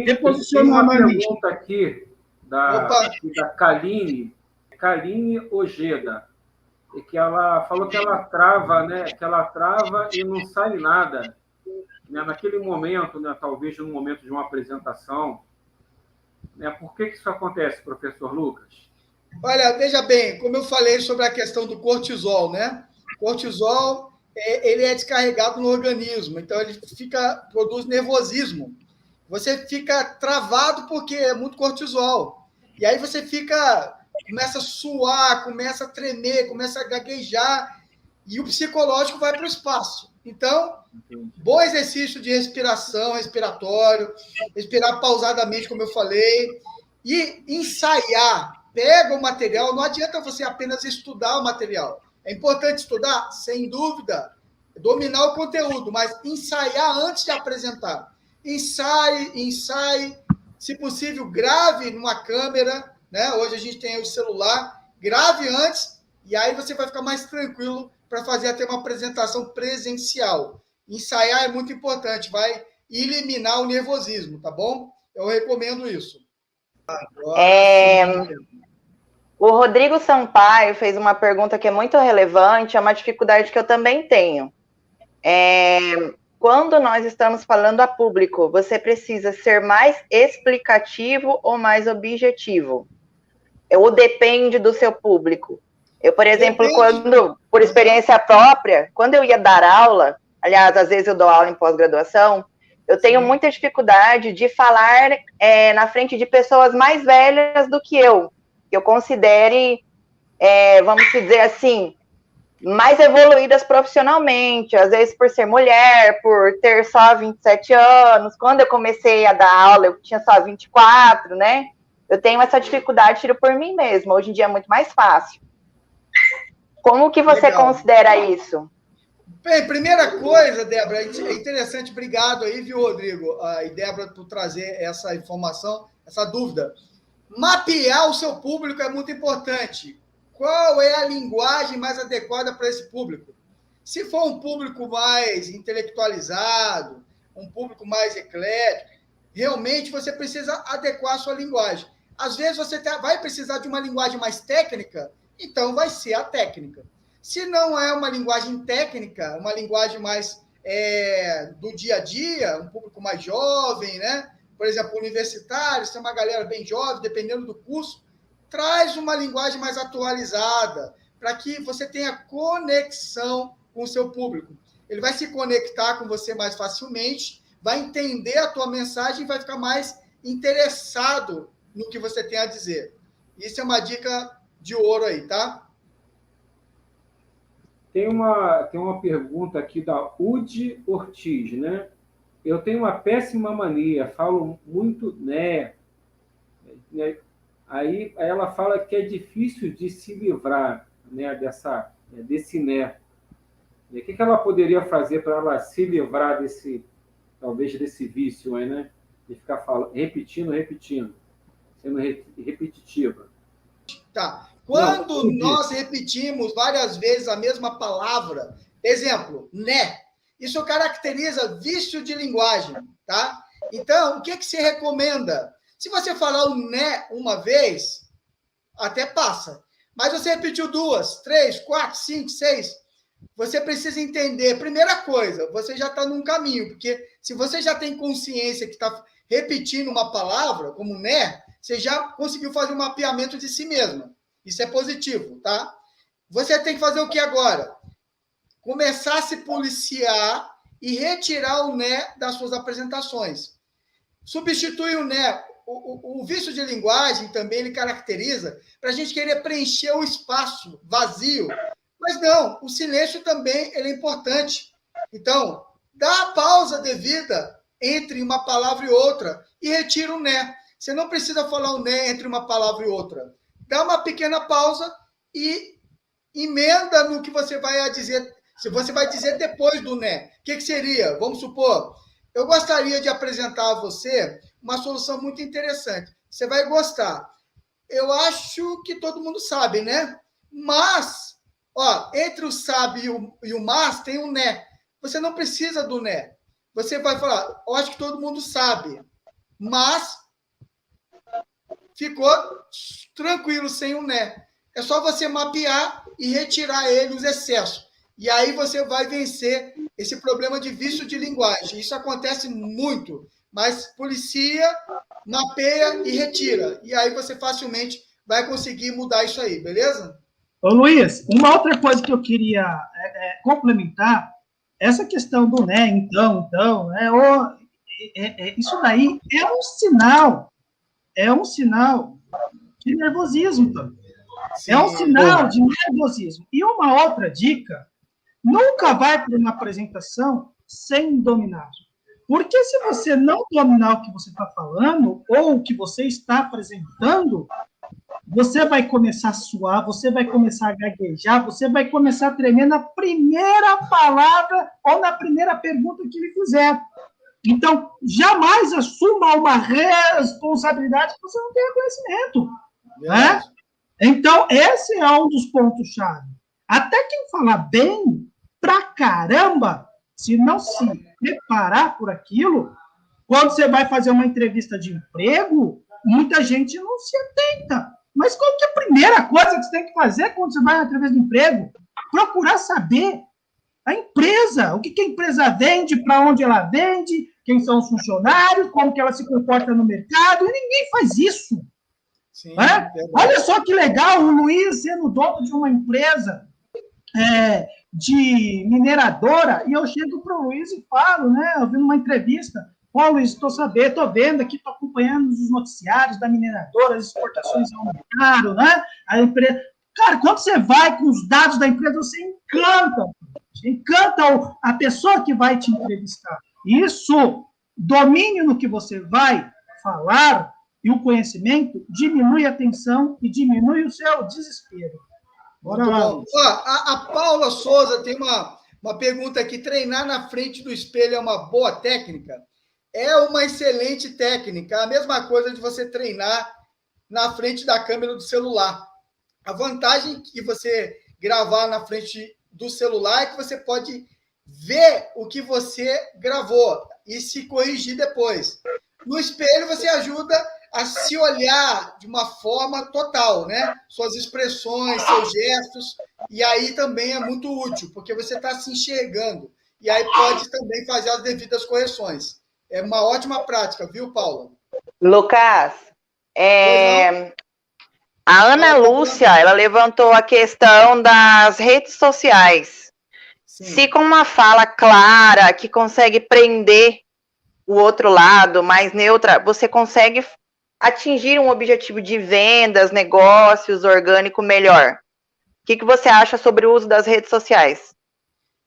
Reposiciona uma normalmente. Pergunta aqui da Kaline Ojeda, que ela falou que ela trava, né? Que ela trava e não sai nada, né? Naquele momento, né? Talvez no momento de uma apresentação, né? Por que isso acontece, professor Lucas? Olha, veja bem, como eu falei sobre a questão do cortisol, né? Cortisol, ele é descarregado no organismo, então ele produz nervosismo. Você fica travado porque é muito cortisol. E aí você começa a suar, começa a tremer, começa a gaguejar, e o psicológico vai para o espaço. Então, bom exercício de respiração, respiratório, respirar pausadamente, como eu falei, e ensaiar. Pega o material, não adianta você apenas estudar o material. É importante estudar? Sem dúvida. Dominar o conteúdo, mas ensaiar antes de apresentar. Ensaie, se possível, grave numa câmera, né? Hoje a gente tem o celular, grave antes, e aí você vai ficar mais tranquilo para fazer até uma apresentação presencial. Ensaiar é muito importante, vai eliminar o nervosismo, tá bom? Eu recomendo isso. O Rodrigo Sampaio fez uma pergunta que é muito relevante, é uma dificuldade que eu também tenho. Quando nós estamos falando a público, você precisa ser mais explicativo ou mais objetivo? Ou depende do seu público? Eu, por exemplo, por experiência própria, quando eu ia dar aula, aliás, às vezes eu dou aula em pós-graduação, eu tenho muita dificuldade de falar na frente de pessoas mais velhas do que eu considere, vamos dizer assim, mais evoluídas profissionalmente, às vezes por ser mulher, por ter só 27 anos. Quando eu comecei a dar aula, eu tinha só 24, né? Eu tenho essa dificuldade, tiro por mim mesma. Hoje em dia é muito mais fácil. Como que você considera isso? Bem, primeira coisa, Débora, é interessante, obrigado aí, viu, Rodrigo e Débora, por trazer essa informação, essa dúvida. Mapear o seu público é muito importante. Qual é a linguagem mais adequada para esse público? Se for um público mais intelectualizado, um público mais eclético, realmente você precisa adequar a sua linguagem. Às vezes você vai precisar de uma linguagem mais técnica, então vai ser a técnica. Se não é uma linguagem técnica, uma linguagem mais do dia a dia, um público mais jovem, né? Por exemplo, universitários, tem uma galera bem jovem, dependendo do curso, traz uma linguagem mais atualizada, para que você tenha conexão com o seu público. Ele vai se conectar com você mais facilmente, vai entender a tua mensagem e vai ficar mais interessado no que você tem a dizer. Isso é uma dica de ouro aí, tá? Tem uma pergunta aqui da Udi Ortiz, né? Eu tenho uma péssima mania, falo muito né? Aí ela fala que é difícil de se livrar, né, desse né. E o que ela poderia fazer para ela se livrar talvez desse vício, né? De ficar repetindo, sendo repetitiva. Tá. Quando nós repetimos várias vezes a mesma palavra, exemplo, né? Isso caracteriza vício de linguagem, tá? Então, o que se recomenda? Se você falar o né uma vez, até passa. Mas você repetiu 2, 3, 4, 5, 6, você precisa entender. Primeira coisa, você já está num caminho, porque se você já tem consciência que está repetindo uma palavra, como né, você já conseguiu fazer um mapeamento de si mesmo. Isso é positivo, tá? Você tem que fazer o que agora? Começar a se policiar e retirar o né das suas apresentações. Substitui o né. O vício de linguagem também ele caracteriza para a gente querer preencher o espaço vazio. Mas não, o silêncio também ele é importante. Então, dá a pausa devida entre uma palavra e outra e retira o né. Você não precisa falar o né entre uma palavra e outra. Dá uma pequena pausa e emenda no que você vai dizer. Se você vai dizer depois do né, o que seria? Vamos supor, eu gostaria de apresentar a você uma solução muito interessante. Você vai gostar. Eu acho que todo mundo sabe, né? Mas, entre o sabe e o mas tem um né. Você não precisa do né. Você vai falar, eu acho que todo mundo sabe. mas ficou tranquilo sem o né. É só você mapear e retirar ele, os excessos. E aí você vai vencer esse problema de vício de linguagem. Isso acontece muito, mas policia, mapeia e retira. E aí você facilmente vai conseguir mudar isso aí, beleza? Ô, Luiz, uma outra coisa que eu queria complementar, essa questão do né, então, isso daí é um sinal de nervosismo também. Sim, é um sinal de nervosismo. E uma outra dica, nunca vai para uma apresentação sem dominar. Porque se você não dominar o que você está falando, ou o que você está apresentando, você vai começar a suar, você vai começar a gaguejar, você vai começar a tremer na primeira palavra ou na primeira pergunta que ele fizer. Então, jamais assuma uma responsabilidade que você não tenha conhecimento. Né? Então, esse é um dos pontos-chave. Até quem fala bem pra caramba, se não se preparar por aquilo, quando você vai fazer uma entrevista de emprego, muita gente não se atenta. Mas qual que é a primeira coisa que você tem que fazer quando você vai na entrevista de emprego? Procurar saber a empresa, o que a empresa vende, para onde ela vende, quem são os funcionários, como que ela se comporta no mercado, e ninguém faz isso. Sim, olha só que legal, o Luiz sendo dono de uma empresa de mineradora, e eu chego para o Luiz e falo, né, eu vi numa entrevista, Luiz, estou vendo aqui, estou acompanhando os noticiários da mineradora, as exportações aumentaram, né, a empresa... Cara, quando você vai com os dados da empresa, você encanta a pessoa que vai te entrevistar. Isso, domínio no que você vai falar e o conhecimento diminui a tensão e diminui o seu desespero. Bora lá. A Paula Souza tem uma pergunta aqui. Treinar na frente do espelho é uma boa técnica? É uma excelente técnica. A mesma coisa de você treinar na frente da câmera do celular. A vantagem que você gravar na frente do celular é que você pode ver o que você gravou e se corrigir depois. No espelho, você ajuda a se olhar de uma forma total, né? Suas expressões, seus gestos, e aí também é muito útil, porque você está se enxergando, e aí pode também fazer as devidas correções. É uma ótima prática, viu, Paula? Lucas, a Ana Lúcia, ela levantou a questão das redes sociais. Sim. Se com uma fala clara, que consegue prender o outro lado, mais neutra, você consegue atingir um objetivo de vendas, negócios, orgânico melhor. O que você acha sobre o uso das redes sociais?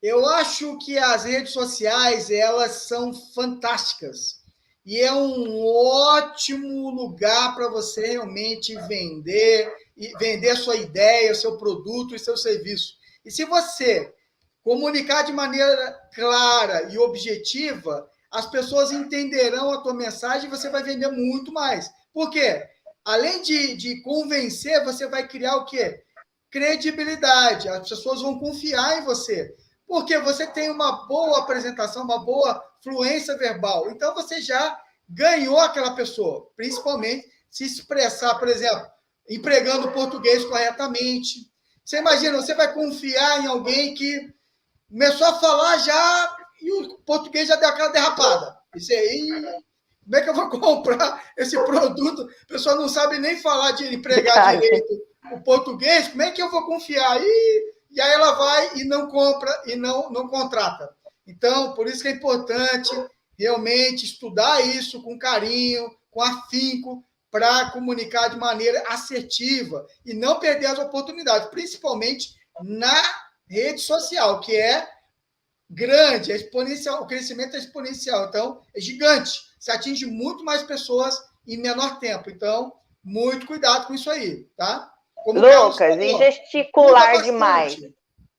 Eu acho que as redes sociais, elas são fantásticas. E é um ótimo lugar para você realmente vender a sua ideia, o seu produto e seu serviço. E se você comunicar de maneira clara e objetiva, as pessoas entenderão a tua mensagem e você vai vender muito mais. Por quê? Além de convencer, você vai criar o quê? Credibilidade. As pessoas vão confiar em você. Porque você tem uma boa apresentação, uma boa fluência verbal. Então, você já ganhou aquela pessoa. Principalmente se expressar, por exemplo, empregando o português corretamente. Você imagina, você vai confiar em alguém que começou a falar já e o português já deu aquela derrapada. Isso aí, como é que eu vou comprar esse produto? A pessoa não sabe nem falar de empregar direito o português, como é que eu vou confiar? E aí ela vai e não compra e não contrata. Então, por isso que é importante realmente estudar isso com carinho, com afinco, para comunicar de maneira assertiva e não perder as oportunidades, principalmente na rede social, que é grande, é exponencial, o crescimento é exponencial, então é gigante, você atinge muito mais pessoas em menor tempo, então muito cuidado com isso aí, tá? Como Lucas, e gesticular demais.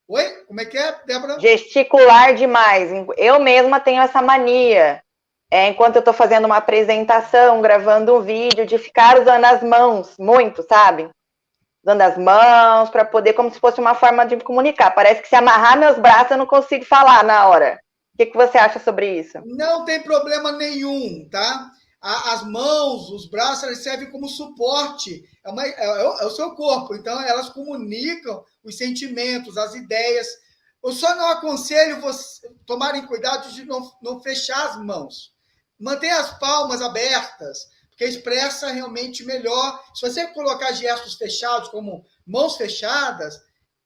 Oi? Como é que é, Débora? Gesticular demais. Eu mesma tenho essa mania. Enquanto eu estou fazendo uma apresentação, gravando um vídeo, de ficar usando as mãos, muito, sabe? Usando as mãos para poder, como se fosse uma forma de comunicar. Parece que se amarrar meus braços eu não consigo falar na hora. O que você acha sobre isso? Não tem problema nenhum, tá? As mãos, os braços, eles servem como suporte, é o seu corpo, então elas comunicam os sentimentos, as ideias. Eu só não aconselho vocês tomarem cuidado de não fechar as mãos. Mantenha as palmas abertas, porque expressa realmente melhor. Se você colocar gestos fechados, como mãos fechadas,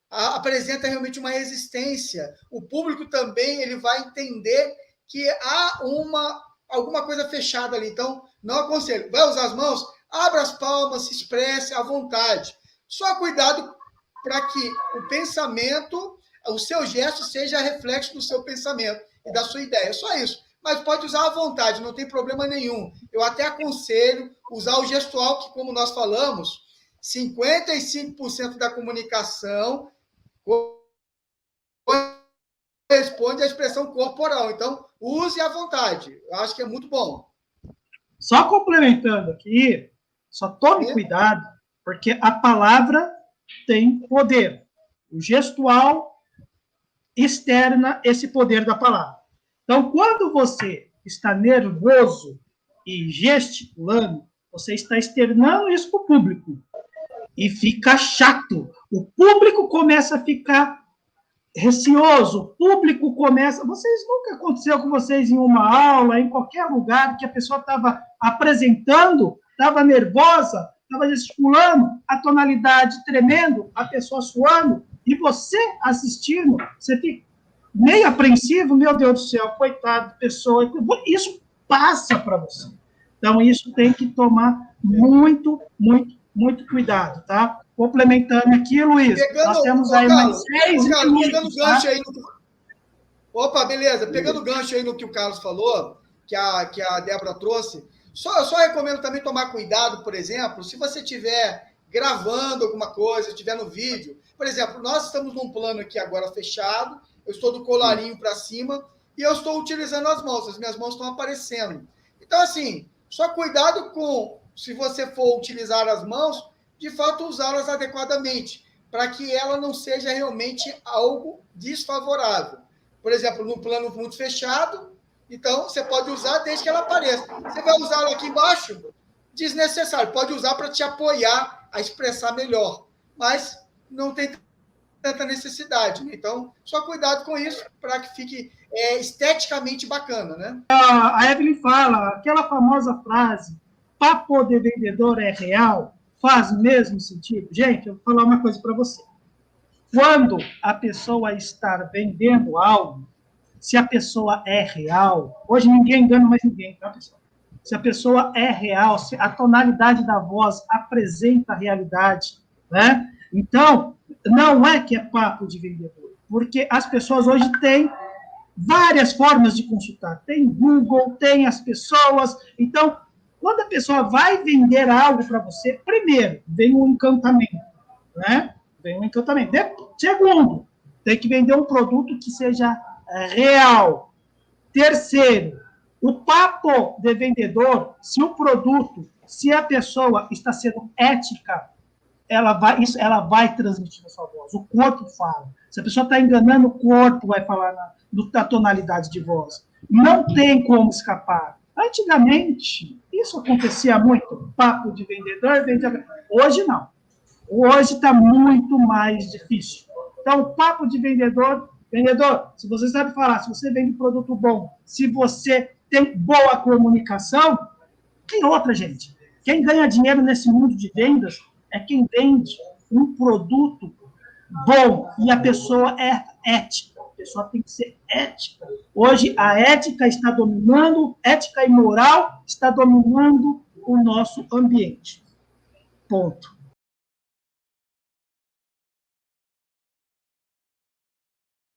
apresenta realmente uma resistência. O público também ele vai entender que há alguma coisa fechada ali. Então, não aconselho. Vai usar as mãos? Abra as palmas, se expresse à vontade. Só cuidado para que o pensamento, o seu gesto seja reflexo do seu pensamento e da sua ideia. Só isso. Mas pode usar à vontade, não tem problema nenhum. Eu até aconselho usar o gestual, que, como nós falamos, 55% da comunicação corresponde à expressão corporal. Então, use à vontade. Eu acho que é muito bom. Só complementando aqui, só tome cuidado, porque a palavra tem poder. O gestual externa esse poder da palavra. Então, quando você está nervoso e gesticulando, você está externando isso para o público. E fica chato. O público começa a ficar receoso. O público começa... Vocês nunca aconteceu com vocês em uma aula, em qualquer lugar, que a pessoa estava apresentando, estava nervosa, estava gesticulando, a tonalidade tremendo, a pessoa suando, e você assistindo, você fica meio apreensivo, meu Deus do céu, coitado, pessoa, isso passa para você. Então, isso tem que tomar muito, muito, muito cuidado, tá? Complementando aqui, Luiz, nós temos aí Carlos, mais 6 minutos, pegando gancho aí Opa, beleza, pegando gancho aí no que o Carlos falou, que a Débora trouxe, eu só recomendo também tomar cuidado, por exemplo, se você estiver gravando alguma coisa, estiver no vídeo, por exemplo, nós estamos num plano aqui agora fechado, eu estou do colarinho para cima e eu estou utilizando as mãos, as minhas mãos estão aparecendo. Então, assim, só cuidado se você for utilizar as mãos, de fato usá-las adequadamente, para que ela não seja realmente algo desfavorável. Por exemplo, num plano muito fechado, então você pode usar desde que ela apareça. Você vai usar ela aqui embaixo? Desnecessário. Pode usar para te apoiar a expressar melhor, mas não tem tanta necessidade, né? Então, só cuidado com isso para que fique esteticamente bacana, né? A Evelyn fala, aquela famosa frase, papo de vendedor é real, faz mesmo sentido? Gente, eu vou falar uma coisa para você. Quando a pessoa está vendendo algo, se a pessoa é real, hoje ninguém engana mais ninguém, tá, pessoal? Se a pessoa é real, se a tonalidade da voz apresenta a realidade, né? Então, não é que é papo de vendedor, porque as pessoas hoje têm várias formas de consultar. Tem Google, tem as pessoas. Então, quando a pessoa vai vender algo para você, primeiro, vem um encantamento, né? Vem um encantamento. Segundo, tem que vender um produto que seja real. Terceiro, o papo de vendedor, se o produto, se a pessoa está sendo ética, ela vai transmitir na sua voz. O corpo fala. Se a pessoa está enganando, o corpo vai falar da tonalidade de voz. Não tem como escapar. Antigamente, isso acontecia muito. Papo de vendedor, vendedor. Hoje não. Hoje está muito mais difícil. Então, o papo de vendedor, se você sabe falar, se você vende produto bom, se você tem boa comunicação, tem outra, gente. Quem ganha dinheiro nesse mundo de vendas é quem vende um produto bom e a pessoa é ética. A pessoa tem que ser ética. Hoje, a ética está dominando, ética e moral está dominando o nosso ambiente. Ponto.